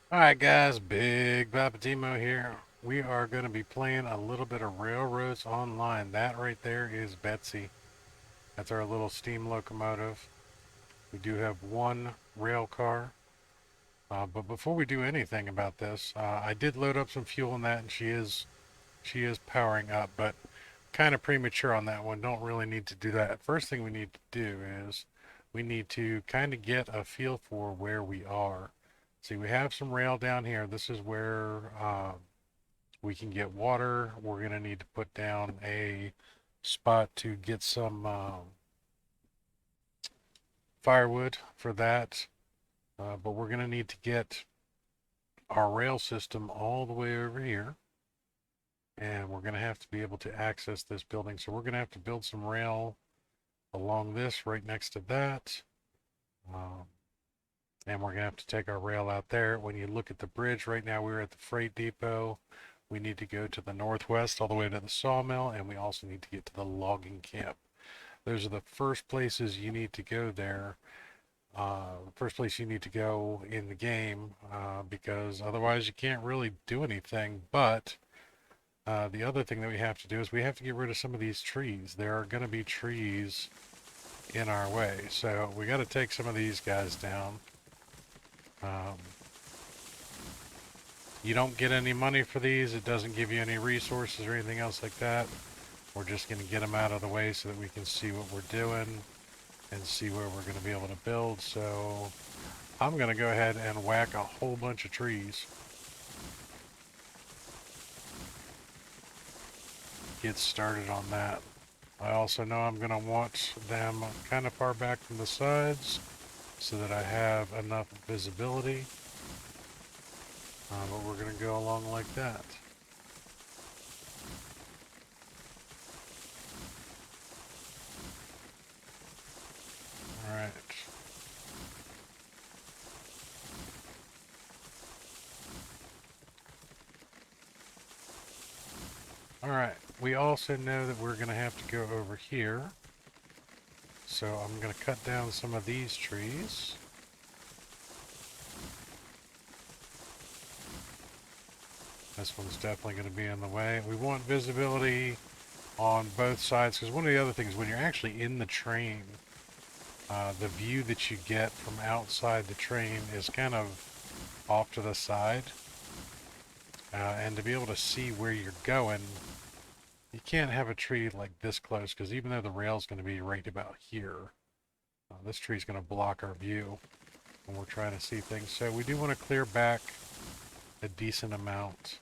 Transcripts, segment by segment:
Alright guys, BigPoppaTMo here. We are going to be playing a little bit of Railroads Online. That right there is Betsy. That's our little steam locomotive. We do have one rail car. But before we do anything about this, I did load up some fuel in that and she is powering up, but kind of premature on that one. Don't really need to do that. First thing we need to do is we need to kind of get a feel for where we are. See, we have some rail down here. This is where we can get water. We're going to need to put down a spot to get some firewood for that. But we're going to need to get our rail system all the way over here. And we're going to have to be able to access this building. So we're going to have to build some rail along this right next to that. Um, and we're going to have to take our rail out there. When you look at the bridge right now, we're at the freight depot. We need to go to the northwest all the way to the sawmill, and we also need to get to the logging camp. Those are the first places you need to go there. First place you need to go in the game, because otherwise you can't really do anything. But the other thing that we have to do is we have to get rid of some of these trees. There are going to be trees in our way, so we got to take some of these guys down. Um, you don't get any money for these. It doesn't give you any resources or anything else like that. We're just going to get them out of the way so that we can see what we're doing and see where we're going to be able to build. So I'm going to go ahead and whack a whole bunch of trees. Get started on that. I also know I'm going to want them kind of far back from the sides so that I have enough visibility. But we're going to go along like that. All right. All right. We also know that we're going to have to go over here. So I'm going to cut down some of these trees. This one's definitely going to be in the way. We want visibility on both sides because one of the other things, when you're actually in the train, the view that you get from outside the train is kind of off to the side. And to be able to see where you're going, you can't have a tree like this close because even though the rail's going to be right about here, this tree's going to block our view when we're trying to see things. So we do want to clear back a decent amount.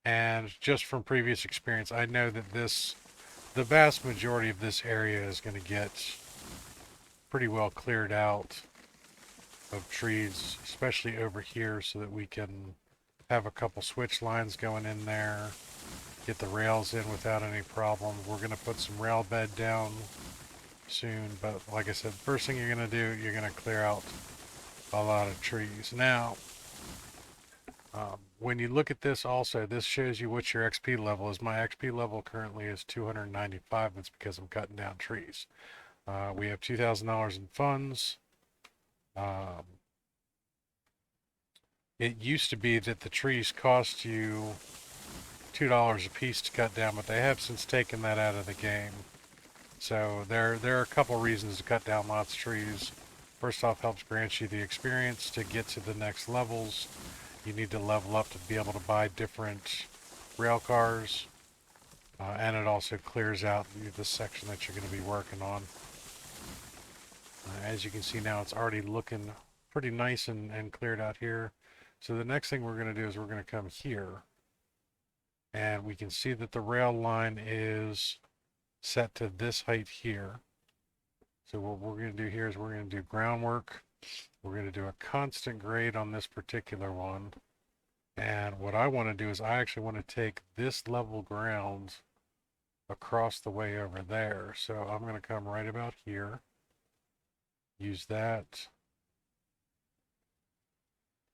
And just from previous experience, I know that the vast majority of this area is going to get pretty well cleared out of trees, especially over here, so that we can have a couple switch lines going in there, get the rails in without any problems. We're going to put some rail bed down soon, but like I said, first thing you're going to do, you're going to clear out a lot of trees. Now, when you look at this also, this shows you what your XP level is. My XP level currently is 295. That's because I'm cutting down trees. We have $2,000 in funds. Um, it used to be that the trees cost you $2 a piece to cut down, but they have since taken that out of the game. So there are a couple reasons to cut down lots of trees. First off, helps grant you the experience to get to the next levels. You need to level up to be able to buy different rail cars. And it also clears out the section that you're going to be working on. As you can see now, it's already looking pretty nice and cleared out here. So the next thing we're going to do is we're going to come here. And we can see that the rail line is set to this height here. So what we're going to do here is we're going to do groundwork. We're going to do a constant grade on this particular one. And what I want to do is I actually want to take this level ground across the way over there. So I'm going to come right about here. Use that.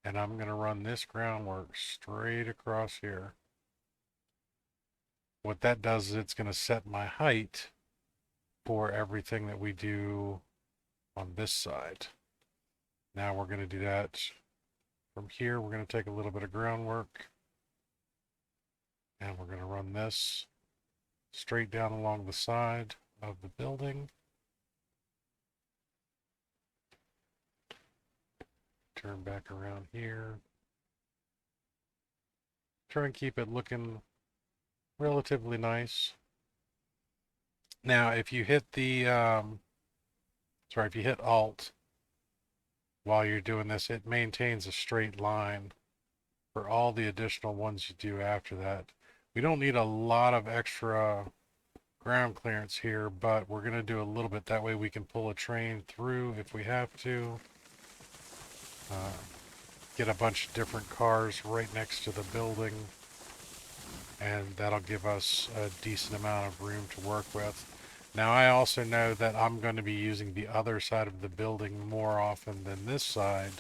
And I'm going to run this groundwork straight across here. What that does is it's going to set my height for everything that we do on this side. Now we're going to do that from here. We're going to take a little bit of groundwork and we're going to run this straight down along the side of the building. Turn back around here. Try and keep it looking relatively nice. Now, if you hit the, if you hit Alt while you're doing this, it maintains a straight line for all the additional ones you do after that. We don't need a lot of extra ground clearance here, but we're going to do a little bit. That way we can pull a train through if we have to. Get a bunch of different cars right next to the building, and that'll give us a decent amount of room to work with. Now I also know that I'm going to be using the other side of the building more often than this side,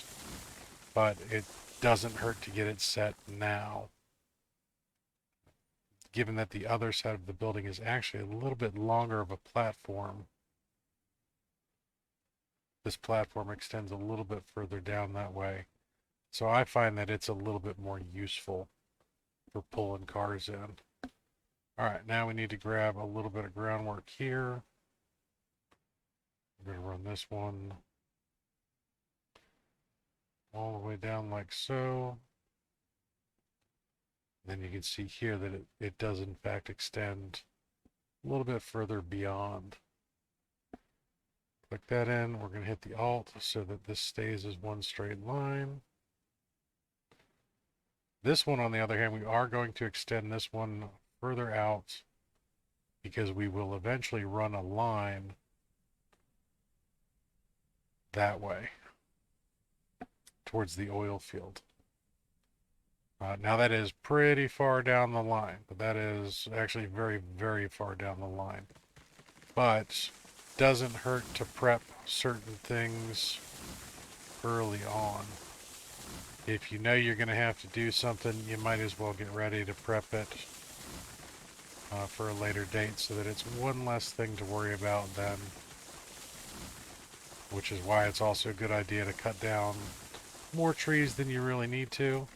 but it doesn't hurt to get it set now, given that the other side of the building is actually a little bit longer of a platform. This platform extends a little bit further down that way. So I find that it's a little bit more useful for pulling cars in. All right, now we need to grab a little bit of groundwork here. We're going to run this one all the way down like so. Then you can see here that it does in fact extend a little bit further beyond. Click that in. We're going to hit the Alt so that this stays as one straight line. This one, on the other hand, we are going to extend this one further out because we will eventually run a line that way towards the oil field. Now that is pretty far down the line, but that is actually very, very far down the line. But doesn't hurt to prep certain things early on. If you know you're going to have to do something, you might as well get ready to prep it for a later date so that it's one less thing to worry about then. Which is why it's also a good idea to cut down more trees than you really need to.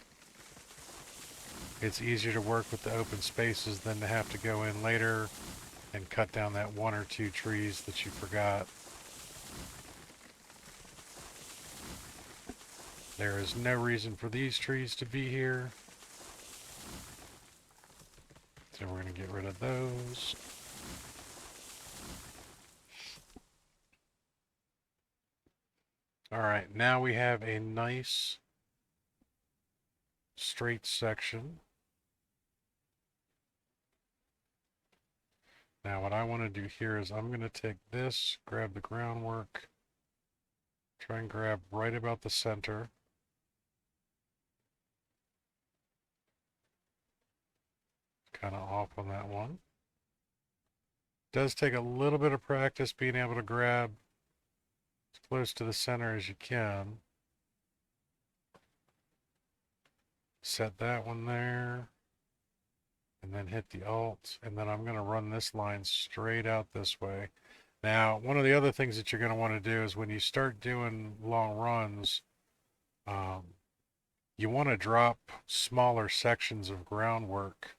It's easier to work with the open spaces than to have to go in later and cut down that one or two trees that you forgot. There is no reason for these trees to be here. So we're going to get rid of those. All right, now we have a nice straight section. Now what I want to do here is I'm going to take this, grab the groundwork, try and grab right about the center. Kind of off on that one. Does take a little bit of practice being able to grab as close to the center as you can. Set that one there. And then hit the Alt. And then I'm going to run this line straight out this way. Now, one of the other things that you're going to want to do is when you start doing long runs, you want to drop smaller sections of groundwork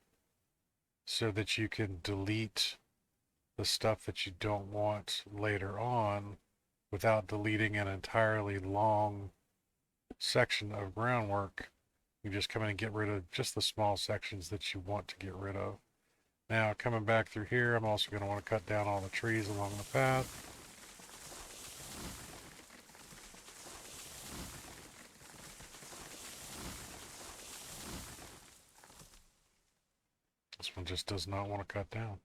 so that you can delete the stuff that you don't want later on without deleting an entirely long section of groundwork. You just come in and get rid of just the small sections that you want to get rid of. Now, coming back through here, I'm also going to want to cut down all the trees along the path. This one just does not want to cut down.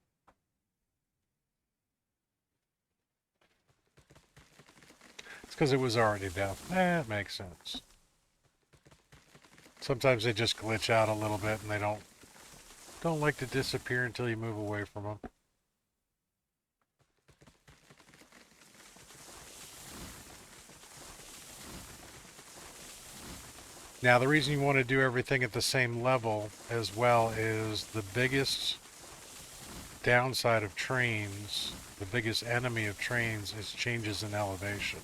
It's because it was already down. That makes sense. Sometimes they just glitch out a little bit and they don't like to disappear until you move away from them. Now the reason you want to do everything at the same level as well is the biggest downside of trains, the biggest enemy of trains is changes in elevation.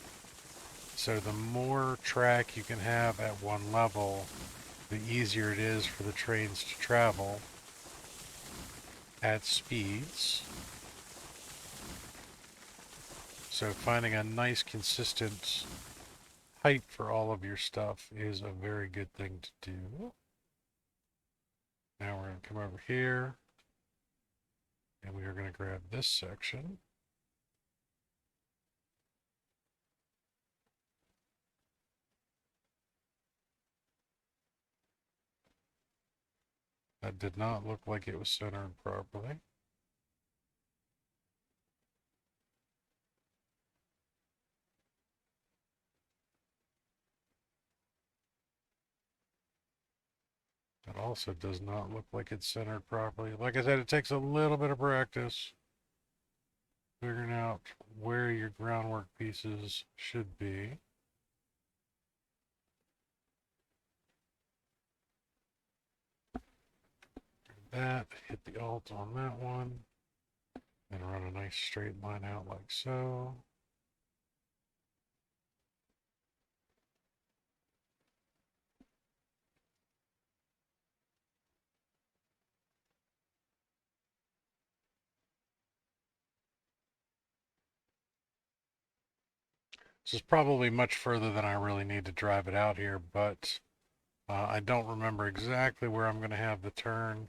So the more track you can have at one level, the easier it is for the trains to travel at speeds. So finding a nice consistent height for all of your stuff is a very good thing to do. Now we're going to come over here and we are going to grab this section. That did not look like it was centered properly. It also does not look like it's centered properly. Like I said, it takes a little bit of practice figuring out where your groundwork pieces should be. That, hit the Alt on that one, and run a nice straight line out like so. This is probably much further than I really need to drive it out here, but I don't remember exactly where I'm going to have the turn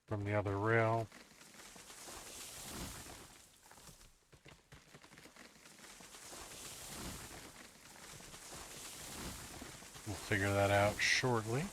from the other rail. We'll figure that out shortly.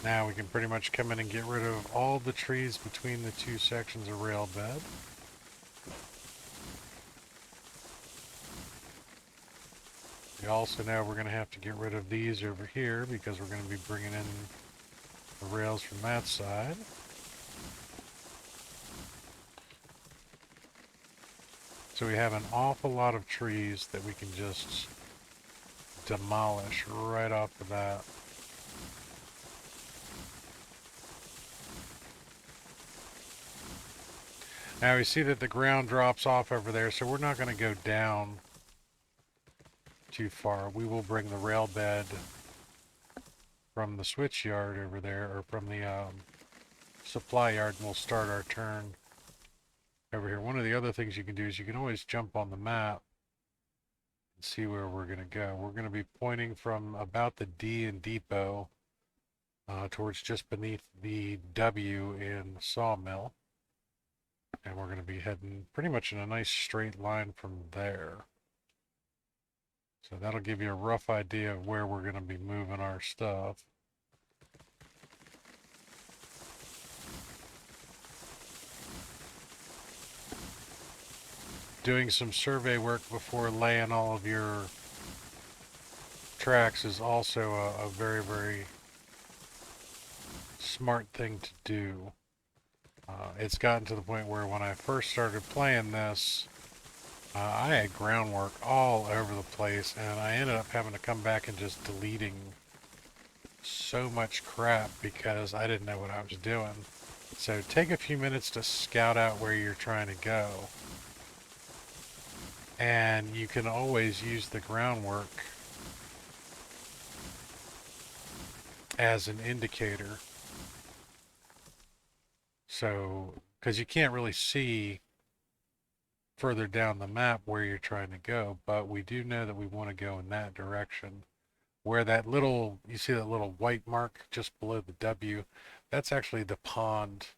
Now we can pretty much come in and get rid of all the trees between the two sections of rail bed. We also know we're going to have to get rid of these over here because we're going to be bringing in the rails from that side. So we have an awful lot of trees that we can just demolish right off the bat. Now we see that the ground drops off over there, so we're not going to go down too far. We will bring the rail bed from the switch yard over there, or from the supply yard, and we'll start our turn over here. One of the other things you can do is you can always jump on the map and see where we're going to go. We're going to be pointing from about the D in depot towards just beneath the W in sawmill. And we're going to be heading pretty much in a nice straight line from there. So that'll give you a rough idea of where we're going to be moving our stuff. Doing some survey work before laying all of your tracks is also a very, very smart thing to do. It's gotten to the point where when I first started playing this, I had groundwork all over the place, and I ended up having to come back and just deleting so much crap because I didn't know what I was doing. So take a few minutes to scout out where you're trying to go. And you can always use the groundwork as an indicator. So, because you can't really see further down the map where you're trying to go, but we do know that we want to go in that direction. Where that little, you see that little white mark just below the W, that's actually the pond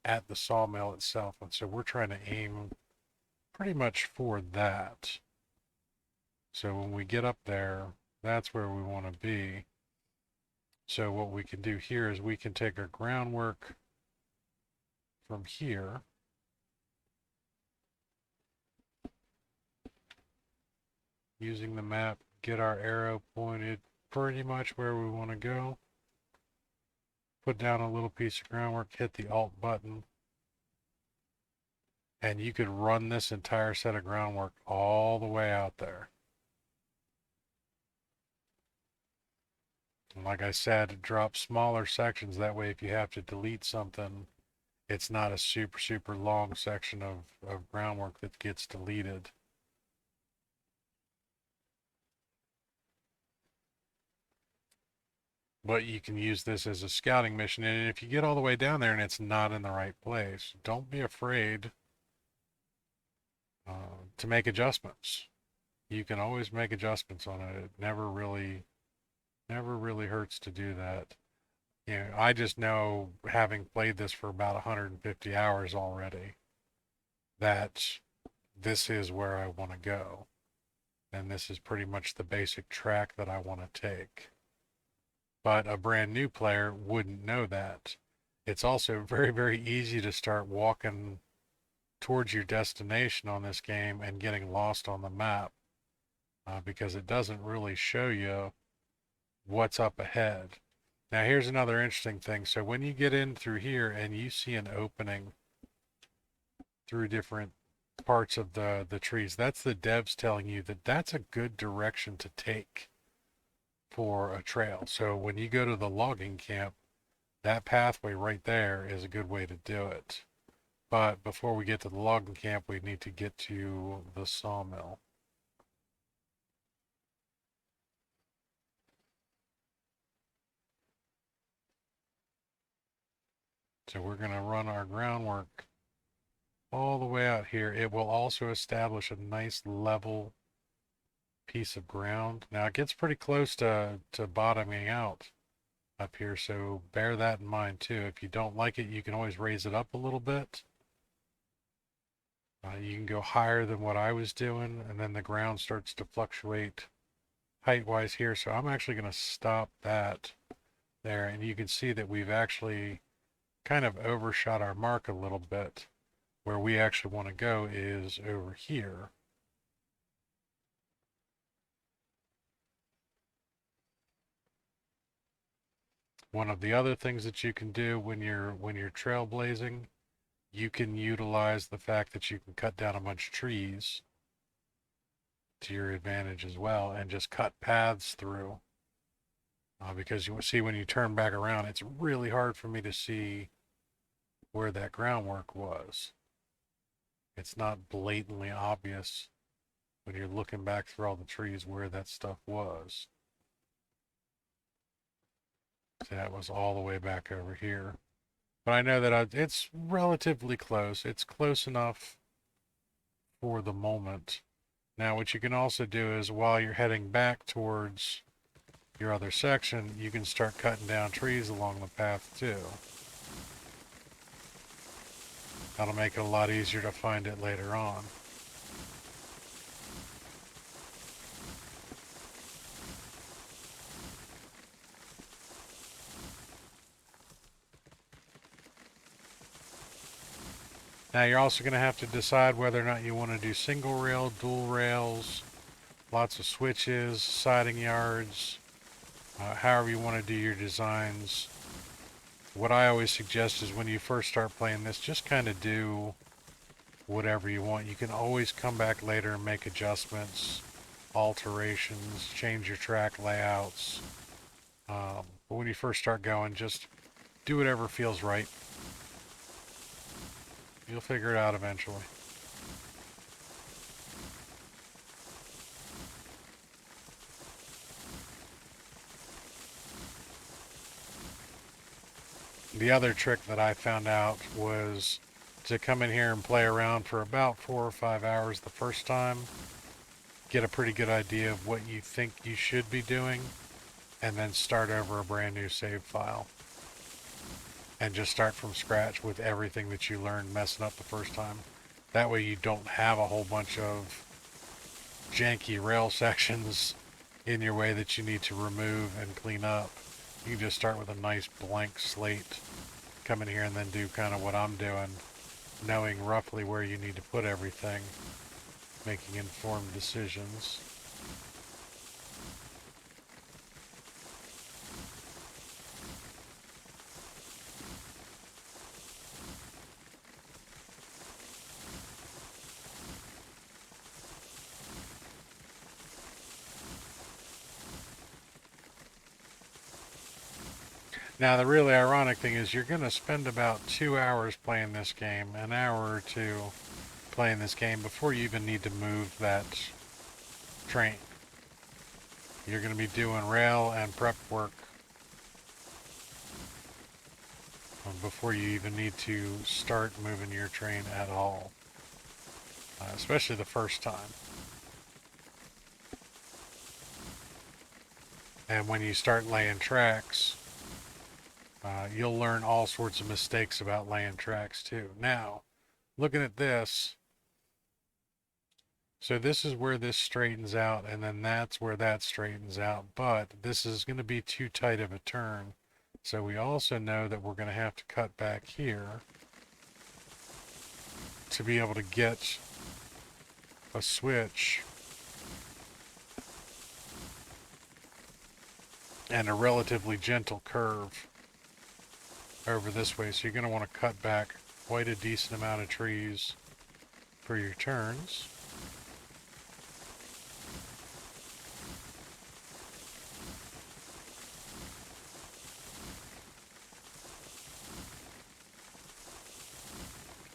at the sawmill itself. And so we're trying to aim pretty much for that. So when we get up there, that's where we want to be. So what we can do here is we can take our groundwork from here. using the map, get our arrow pointed pretty much where we want to go. Put down a little piece of groundwork, hit the Alt button, and you could run this entire set of groundwork all the way out there. And like I said, drop smaller sections. That way, if you have to delete something, it's not a super, super long section of groundwork that gets deleted. But you can use this as a scouting mission. And if you get all the way down there and it's not in the right place, don't be afraid to make adjustments. You can always make adjustments on it. It never really hurts to do that. You know, I just know, having played this for about 150 hours already, that this is where I want to go. And this is pretty much the basic track that I want to take. But a brand new player wouldn't know that. It's also very, very easy to start walking towards your destination on this game and getting lost on the map because it doesn't really show you what's up ahead. Now here's another interesting thing. So when you get in through here and you see an opening through different parts of the trees, that's the devs telling you that that's a good direction to take for a trail. So when you go to the logging camp, that pathway right there is a good way to do it. But before we get to the logging camp, we need to get to the sawmill. So we're going to run our groundwork all the way out here. It will also establish a nice level piece of ground. Now it gets pretty close to bottoming out up here, so bear that in mind too. If you don't like it, you can always raise it up a little bit. You can go higher than what I was doing, and then the ground starts to fluctuate height-wise here. So I'm actually going to stop that there, and you can see that we've actually kind of overshot our mark a little bit. Where we actually want to go is over here. One of the other things that you can do when you're trailblazing, you can utilize the fact that you can cut down a bunch of trees to your advantage as well and just cut paths through. Because you see, when you turn back around, it's really hard for me to see where that groundwork was. It's not blatantly obvious when you're looking back through all the trees where that stuff was. So that was all the way back over here. But I know that it's relatively close. It's close enough for the moment. Now what you can also do is, while you're heading back towards your other section, you can start cutting down trees along the path too. That'll make it a lot easier to find it later on. Now you're also going to have to decide whether or not you want to do single rail, dual rails, lots of switches, siding yards, however you want to do your designs. What I always suggest is, when you first start playing this, just kind of do whatever you want. You can always come back later and make adjustments, alterations, change your track layouts. But when you first start going, just do whatever feels right. You'll figure it out eventually. The other trick that I found out was to come in here and play around for about 4 or 5 hours the first time, get a pretty good idea of what you think you should be doing, and then start over a brand new save file. And just start from scratch with everything that you learned messing up the first time. That way you don't have a whole bunch of janky rail sections in your way that you need to remove and clean up. You can just start with a nice blank slate, come in here and then do kind of what I'm doing, knowing roughly where you need to put everything, making informed decisions. Now, the really ironic thing is you're going to spend about 2 hours playing this game, an hour or two playing this game before you even need to move that train. You're going to be doing rail and prep work before you even need to start moving your train at all, especially the first time. And when you start laying tracks, you'll learn all sorts of mistakes about laying tracks too. Now, looking at this, so this is where this straightens out, and then that's where that straightens out, but this is going to be too tight of a turn. So we also know that we're going to have to cut back here to be able to get a switch and a relatively gentle curve over this way. So you're going to want to cut back quite a decent amount of trees for your turns.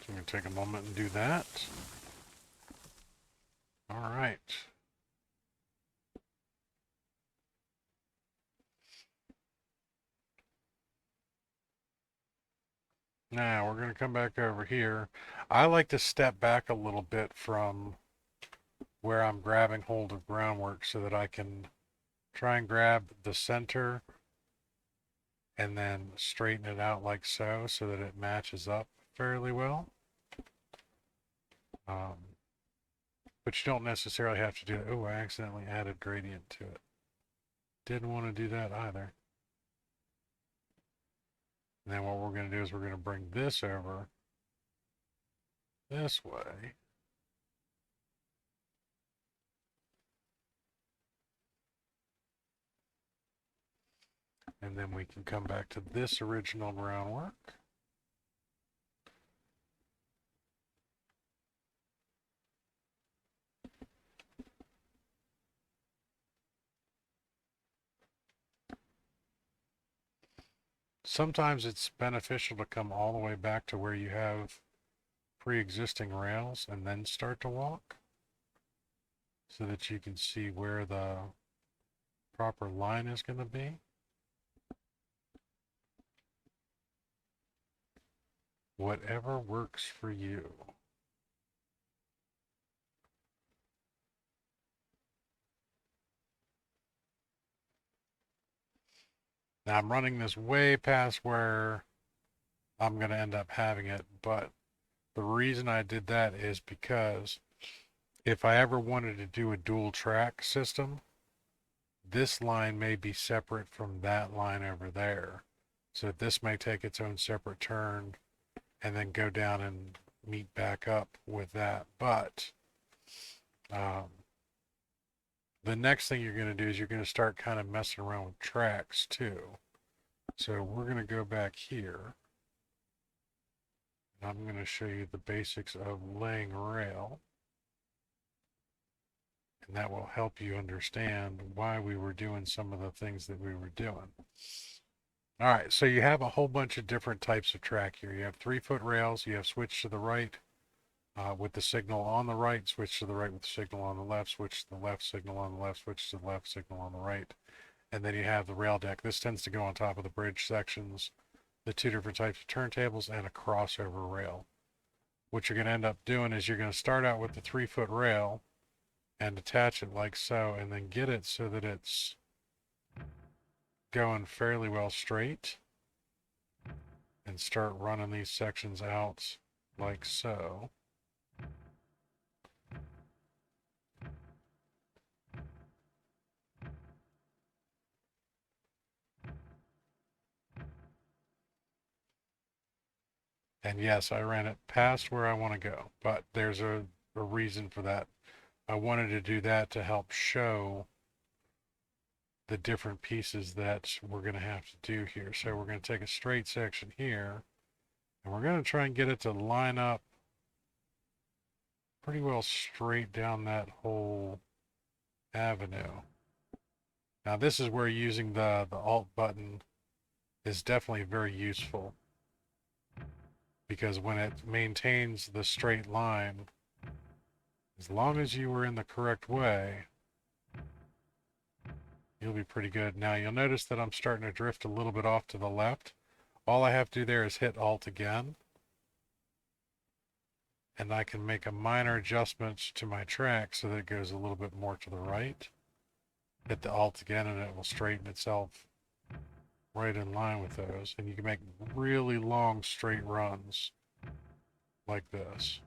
So I'm going to take a moment and do that. All right. Now we're going to come back over here. I like to step back a little bit from where I'm grabbing hold of groundwork so that I can try and grab the center and then straighten it out like so that it matches up fairly well. But you don't necessarily have to do it. Oh, I accidentally added gradient to it. Didn't want to do that either. And then what we're going to do is we're going to bring this over this way. And then we can come back to this original groundwork. Sometimes it's beneficial to come all the way back to where you have pre-existing rails and then start to walk so that you can see where the proper line is going to be. Whatever works for you. Now I'm running this way past where I'm going to end up having it, but the reason I did that is because if I ever wanted to do a dual track system, this line may be separate from that line over there. So this may take its own separate turn and then go down and meet back up with that. But the next thing you're going to do is you're going to start kind of messing around with tracks too. So we're going to go back here. And I'm going to show you the basics of laying rail. And that will help you understand why we were doing some of the things that we were doing. All right, so you have a whole bunch of different types of track here. You have 3-foot rails, you have switch to the right with the signal on the right, switch to the right with the signal on the left, switch to the left, signal on the left, switch to the left, signal on the right. And then you have the rail deck. This tends to go on top of the bridge sections, the 2 different types of turntables, and a crossover rail. What you're going to end up doing is you're going to start out with the 3-foot rail and attach it like so, and then get it so that it's going fairly well straight, and start running these sections out like so. And yes, I ran it past where I want to go, but there's a reason for that. I wanted to do that to help show the different pieces that we're going to have to do here. So we're going to take a straight section here, and we're going to try and get it to line up pretty well straight down that whole avenue. Now this is where using the Alt button is definitely very useful, because when it maintains the straight line, as long as you were in the correct way, you'll be pretty good. Now you'll notice that I'm starting to drift a little bit off to the left. All I have to do there is hit Alt again, and I can make a minor adjustment to my track so that it goes a little bit more to the right. Hit the Alt again and it will straighten itself right in line with those. And you can make really long straight runs like this.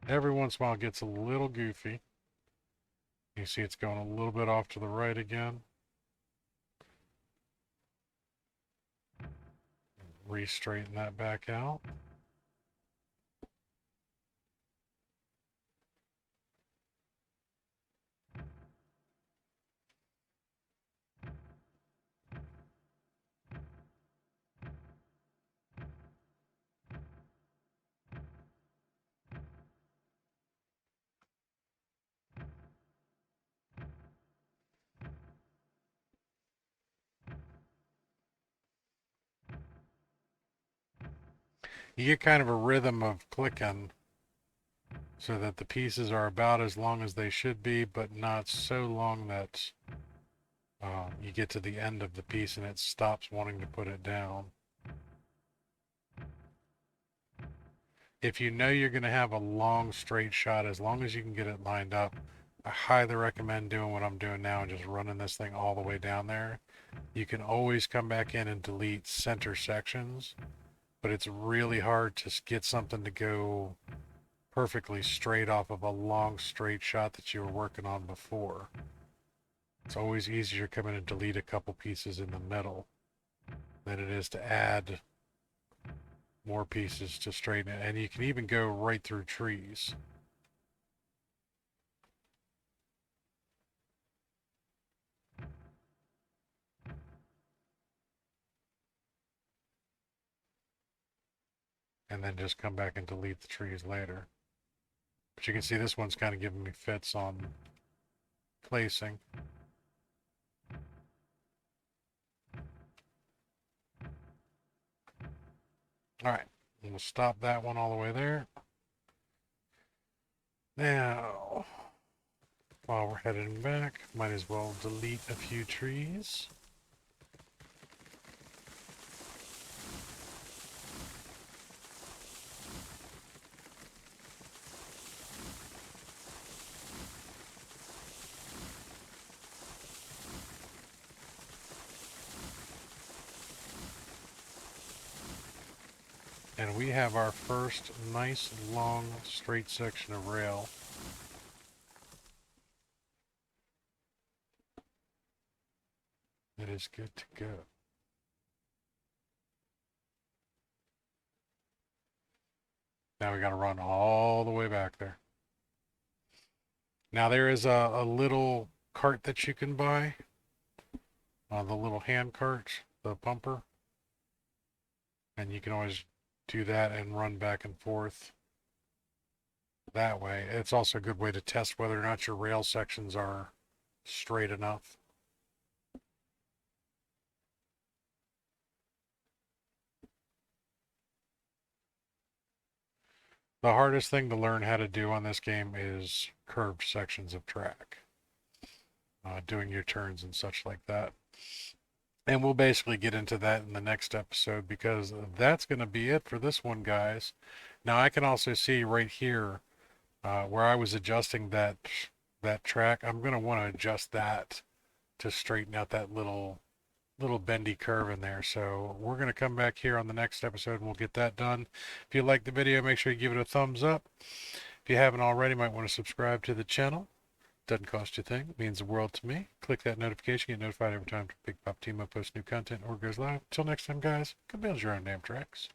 Every once in a while it gets a little goofy. You see it's going a little bit off to the right again. Re-straighten that back out. You get kind of a rhythm of clicking so that the pieces are about as long as they should be, but not so long that you get to the end of the piece and it stops wanting to put it down. If you know you're going to have a long straight shot, as long as you can get it lined up, I highly recommend doing what I'm doing now and just running this thing all the way down there. You can always come back in and delete center sections, but it's really hard to get something to go perfectly straight off of a long straight shot that you were working on before. It's always easier to come in and delete a couple pieces in the middle than it is to add more pieces to straighten it. And you can even go right through trees. And then just come back and delete the trees later. But you can see this one's kind of giving me fits on placing. All right, we'll stop that one all the way there. Now, while we're heading back, might as well delete a few trees. And we have our first nice long straight section of rail. It is good to go. Now we got to run all the way back there. Now there is a little cart that you can buy, the little hand cart, the pumper, and you can always do that and run back and forth that way. It's also a good way to test whether or not your rail sections are straight enough. The hardest thing to learn how to do on this game is curved sections of track, doing your turns and such like that. And we'll basically get into that in the next episode, because that's going to be it for this one, guys. Now I can also see right here where I was adjusting that track. I'm going to want to adjust that to straighten out that little bendy curve in there. So we're going to come back here on the next episode and we'll get that done. If you like the video, make sure you give it a thumbs up. If you haven't already, you might want to subscribe to the channel. Doesn't cost you a thing. It means the world to me. Click that notification. Get notified every time BigPoppaTMo posts new content or goes live. Until next time, guys, go build your own damn tracks.